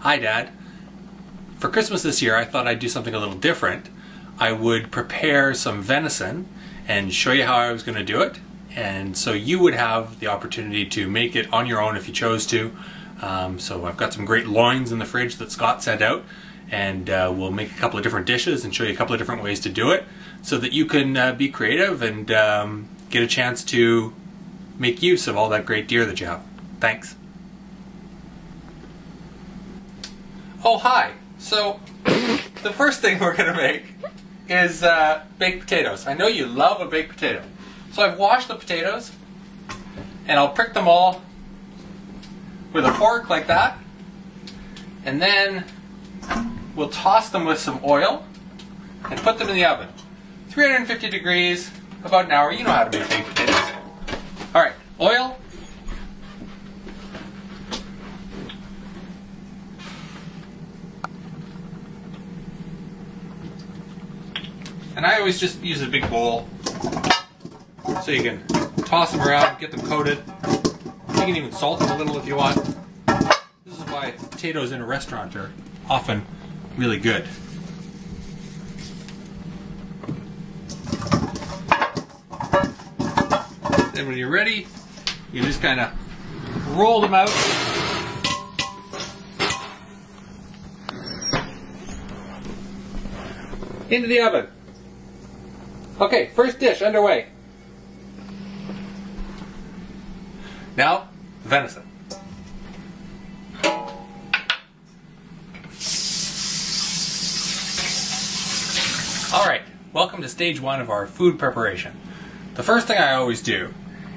Hi Dad. For Christmas this year I thought I'd do something a little different. I would prepare some venison and show you how I was going to do it, and so you would have the opportunity to make it on your own if you chose to. So I've got some great loins in the fridge that Scott sent out, and we'll make a couple of different dishes and show you a couple of different ways to do it so that you can be creative and get a chance to make use of all that great deer that you have. Thanks. Oh, hi. So, the first thing we're going to make is baked potatoes. I know you love a baked potato. So I've washed the potatoes, and I'll prick them all with a fork like that, and then we'll toss them with some oil and put them in the oven. 350 degrees, about an hour. You know how to make baked potatoes. Alright, oil. And I always just use a big bowl so you can toss them around, get them coated. You can even salt them a little if you want. This is why potatoes in a restaurant are often really good. Then when you're ready, you just kind of roll them out. Into the oven. Okay, first dish underway. Now, venison. Alright, welcome to stage one of our food preparation. The first thing I always do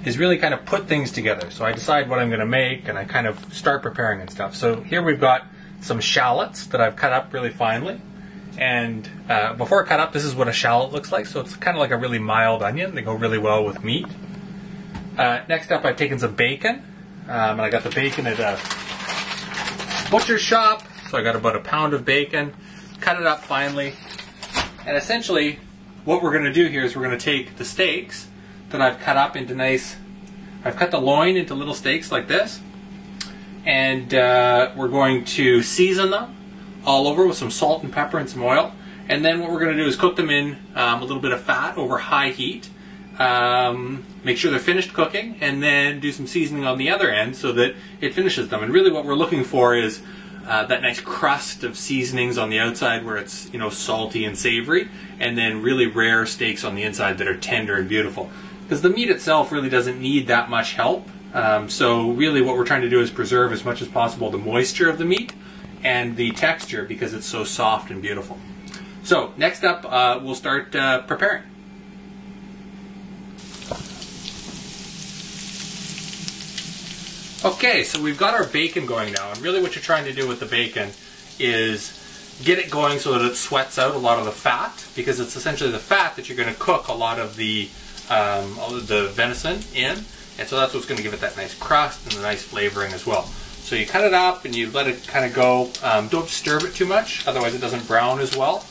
is really kind of put things together. So I decide what I'm going to make and I kind of start preparing and stuff. So here we've got some shallots that I've cut up really finely. And before I cut up, this is what a shallot looks like. So it's kind of like a really mild onion. They go really well with meat. Next up, I've taken some bacon. And I got the bacon at a butcher's shop. So I got about a pound of bacon. Cut it up finely. And essentially, what we're going to do here is we're going to take the steaks that I've cut up into nice... I've cut the loin into little steaks like this. And we're going to season them all over with some salt and pepper and some oil, and then what we're going to do is cook them in a little bit of fat over high heat. Make sure they're finished cooking, and then do some seasoning on the other end so that it finishes them. And really what we're looking for is that nice crust of seasonings on the outside where it's, you know, salty and savory, and then really rare steaks on the inside that are tender and beautiful. Because the meat itself really doesn't need that much help. So really what we're trying to do is preserve as much as possible the moisture of the meat and the texture because it's so soft and beautiful. So next up we'll start preparing. Okay, so we've got our bacon going now, and really what you're trying to do with the bacon is get it going so that it sweats out a lot of the fat, because it's essentially the fat that you're going to cook a lot of the venison in, and so that's what's going to give it that nice crust and the nice flavoring as well. So you cut it up and you let it kind of go. Don't disturb it too much, otherwise it doesn't brown as well.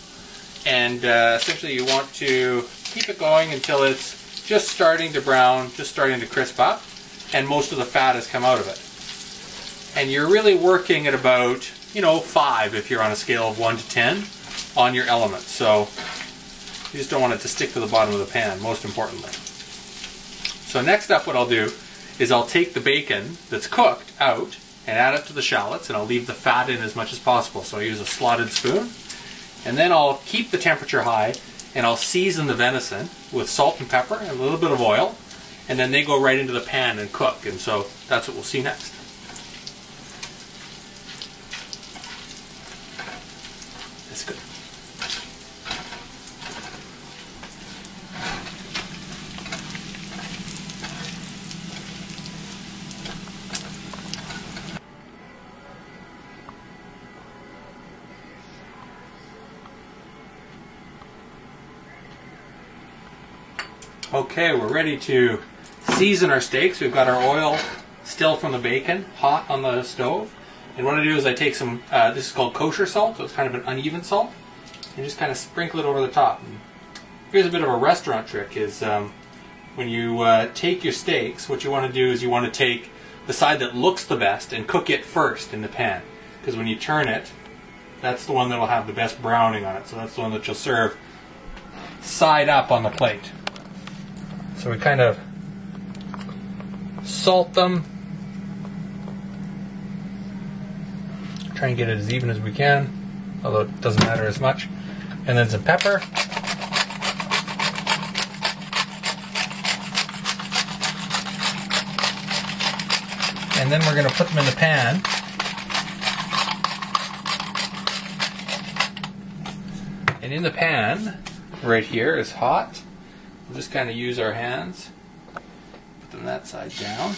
And essentially you want to keep it going until it's just starting to brown, just starting to crisp up, and most of the fat has come out of it. And you're really working at about, 5 if you're on a scale of 1 to 10 on your elements. So you just don't want it to stick to the bottom of the pan, most importantly. So next up what I'll do is I'll take the bacon that's cooked out and add it to the shallots, and I'll leave the fat in as much as possible. So I use a slotted spoon, and then I'll keep the temperature high, and I'll season the venison with salt and pepper and a little bit of oil, and then they go right into the pan and cook, and so that's what we'll see next. That's good. Okay, we're ready to season our steaks. We've got our oil still from the bacon hot on the stove. And what I do is I take some, this is called kosher salt, so it's kind of an uneven salt, and just kind of sprinkle it over the top. And here's a bit of a restaurant trick is when you take your steaks, what you want to do is you want to take the side that looks the best and cook it first in the pan. because when you turn it, that's the one that will have the best browning on it. So that's the one that you'll serve side up on the plate. So we kind of salt them. Try and get it as even as we can, although it doesn't matter as much. And then some pepper. And then we're going to put them in the pan. And in the pan, right here, is hot. We'll just kind of use our hands. Put them that side down.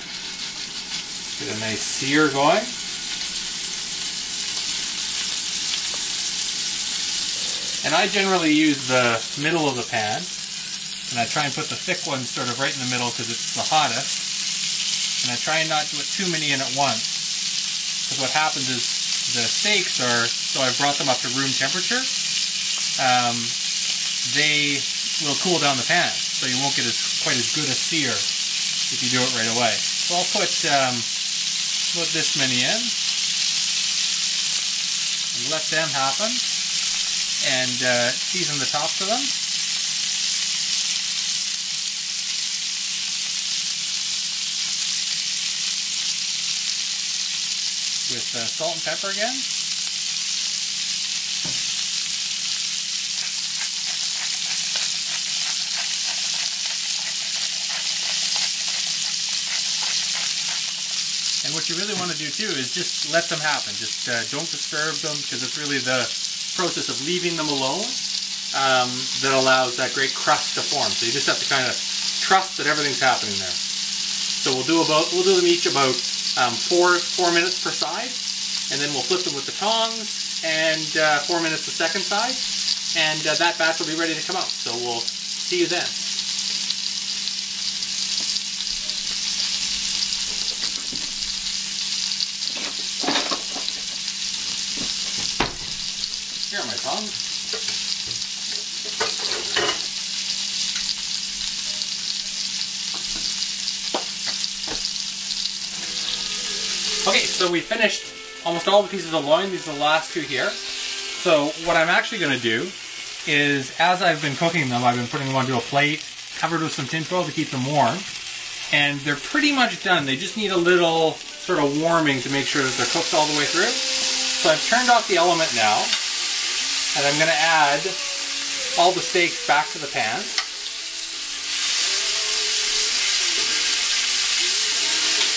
Get a nice sear going. And I generally use the middle of the pan, and I try and put the thick ones sort of right in the middle because it's the hottest. And I try and not to put too many in at once, because what happens is the steaks are, so I've brought them up to room temperature, they will cool down the pan, so you won't get quite as good a sear if you do it right away. So I'll put this many in, and let them happen. And season the tops of them. With salt and pepper again. And what you really want to do too is just let them happen. Just don't disturb them, because it's really the process of leaving them alone that allows that great crust to form. So you just have to kind of trust that everything's happening there. So we'll do them each about 4 minutes per side, and then we'll flip them with the tongs, and 4 minutes the second side, and that batch will be ready to come out. So we'll see you then. Here are my tongs. Okay, so we finished almost all the pieces of loin. These are the last 2 here. So what I'm actually going to do is, as I've been cooking them, I've been putting them onto a plate, covered with some tin foil to keep them warm. And they're pretty much done. They just need a little sort of warming to make sure that they're cooked all the way through. So I've turned off the element now. And I'm going to add all the steaks back to the pan.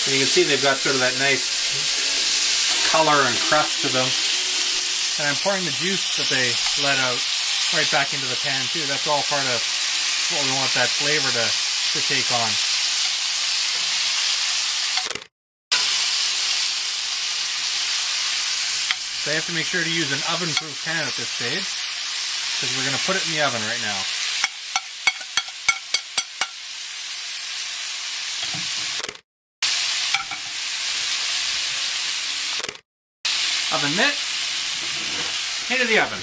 And you can see they've got sort of that nice color and crust to them. And I'm pouring the juice that they let out right back into the pan too. That's all part of what we want that flavor to take on. So you have to make sure to use an oven-proof pan at this stage, because we're going to put it in the oven right now. Oven mitt, into the oven.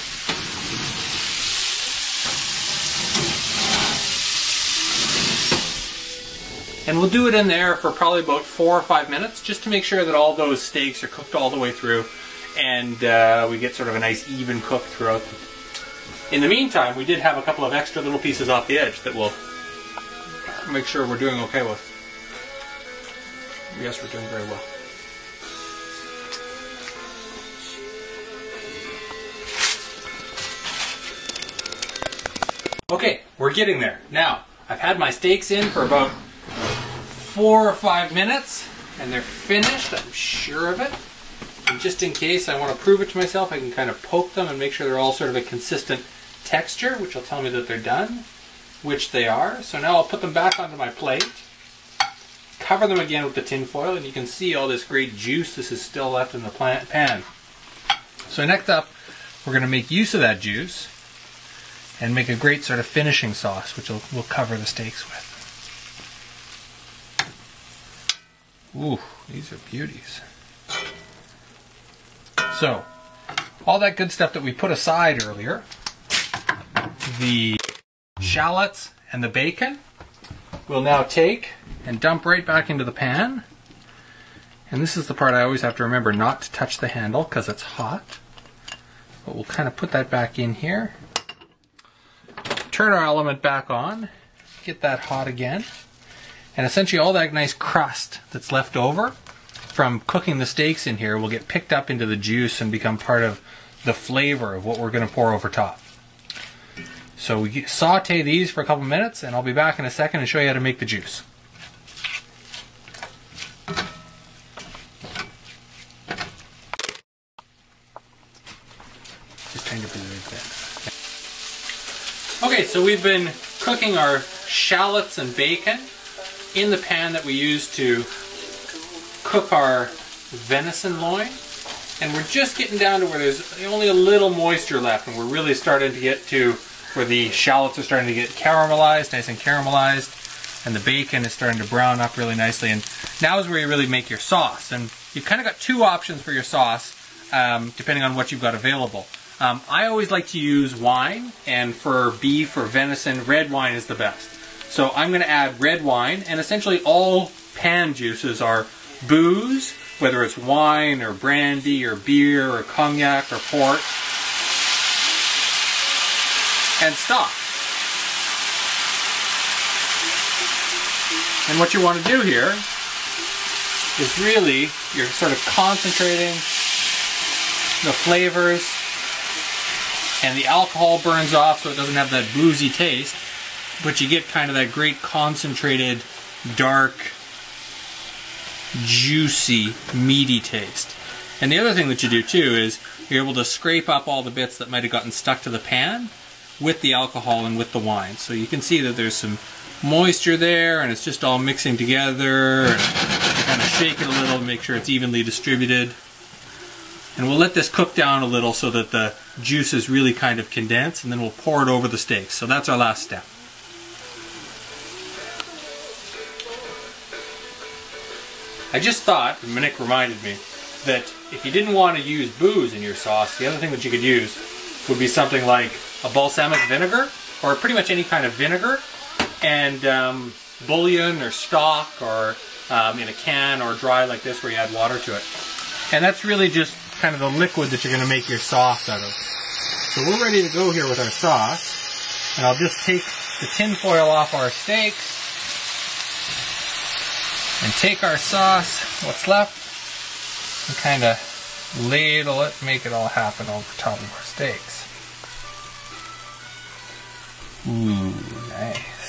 And we'll do it in there for probably about 4 or 5 minutes, just to make sure that all those steaks are cooked all the way through, and we get sort of a nice even cook throughout them. In the meantime, we did have a couple of extra little pieces off the edge that we'll make sure we're doing okay with. Yes, we're doing very well. Okay, we're getting there. Now, I've had my steaks in for about 4 or 5 minutes, and they're finished, I'm sure of it. And just in case I want to prove it to myself, I can kind of poke them and make sure they're all sort of a consistent texture, which will tell me that they're done, which they are. So now I'll put them back onto my plate, cover them again with the tin foil, and you can see all this great juice this is still left in the pan. So next up, we're going to make use of that juice and make a great sort of finishing sauce, which we'll cover the steaks with. Ooh, these are beauties. So, all that good stuff that we put aside earlier, the shallots and the bacon, we'll now take and dump right back into the pan. And this is the part I always have to remember not to touch the handle because it's hot. But we'll kind of put that back in here. Turn our element back on. Get that hot again. And essentially all that nice crust that's left over from cooking the steaks in here will get picked up into the juice and become part of the flavor of what we're going to pour over top. So we saute these for a couple minutes, and I'll be back in a second and show you how to make the juice. Just turn your preserve there. Okay, so we've been cooking our shallots and bacon in the pan that we use to cook our venison loin. And we're just getting down to where there's only a little moisture left, and we're really starting to get to where the shallots are starting to get caramelized, nice and caramelized, and the bacon is starting to brown up really nicely. And now is where you really make your sauce. And you've kind of got two options for your sauce, depending on what you've got available. I always like to use wine, and for beef or venison, red wine is the best. So I'm going to add red wine, and essentially all pan juices are booze, whether it's wine or brandy or beer or cognac or port, and stock. And what you want to do here is really, you're sort of concentrating the flavors, and the alcohol burns off so it doesn't have that boozy taste, but you get kind of that great concentrated, dark, juicy, meaty taste. And the other thing that you do too is you're able to scrape up all the bits that might have gotten stuck to the pan with the alcohol and with the wine. So you can see that there's some moisture there, and it's just all mixing together, and you kind of shake it a little to make sure it's evenly distributed. And we'll let this cook down a little so that the juices really kind of condense, and then we'll pour it over the steaks. So that's our last step. I just thought, and Nick reminded me, that if you didn't want to use booze in your sauce, the other thing that you could use would be something like a balsamic vinegar, or pretty much any kind of vinegar, and bouillon or stock, or in a can or dry like this where you add water to it. And that's really just kind of the liquid that you're going to make your sauce out of. So we're ready to go here with our sauce, and I'll just take the tin foil off our steaks and take our sauce, what's left, and kind of ladle it, make it all happen over top of our steaks. Ooh, nice.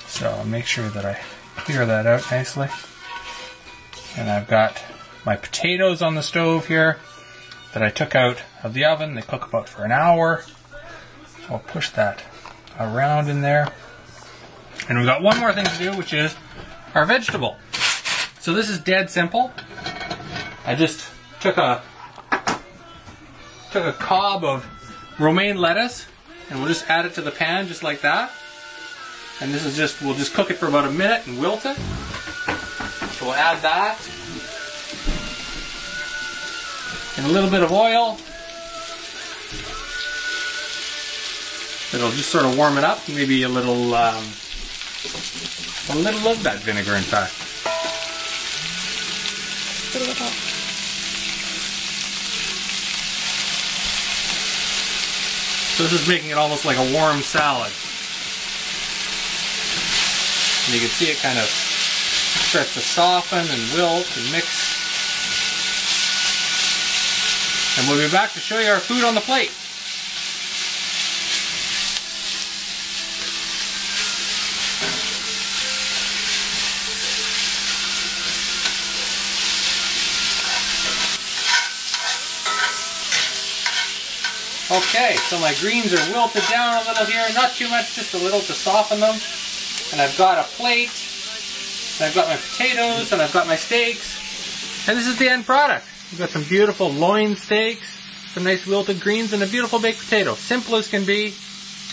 So I'll make sure that I clear that out nicely. And I've got my potatoes on the stove here that I took out of the oven. They cook about for an hour. So I'll push that around in there. And we've got one more thing to do, which is our vegetable. So this is dead simple. I just took a cob of romaine lettuce, and we'll just add it to the pan just like that. And this is just, we'll just cook it for about a minute and wilt it. So we'll add that. And a little bit of oil. It'll just sort of warm it up. Maybe a little of that vinegar, in fact. So this is making it almost like a warm salad. And you can see it kind of starts to soften and wilt and mix. And we'll be back to show you our food on the plate. Okay, so my greens are wilted down a little here, not too much, just a little to soften them. And I've got a plate, and I've got my potatoes, and I've got my steaks. And this is the end product. We've got some beautiful loin steaks, some nice wilted greens, and a beautiful baked potato. Simple as can be,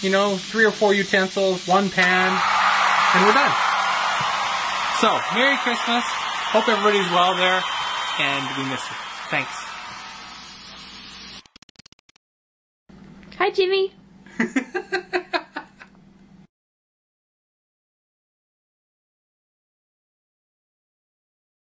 you know, 3 or 4 utensils, 1 pan, and we're done. So, Merry Christmas. Hope everybody's well there, and we miss you. Thanks. Hi, Jimmy.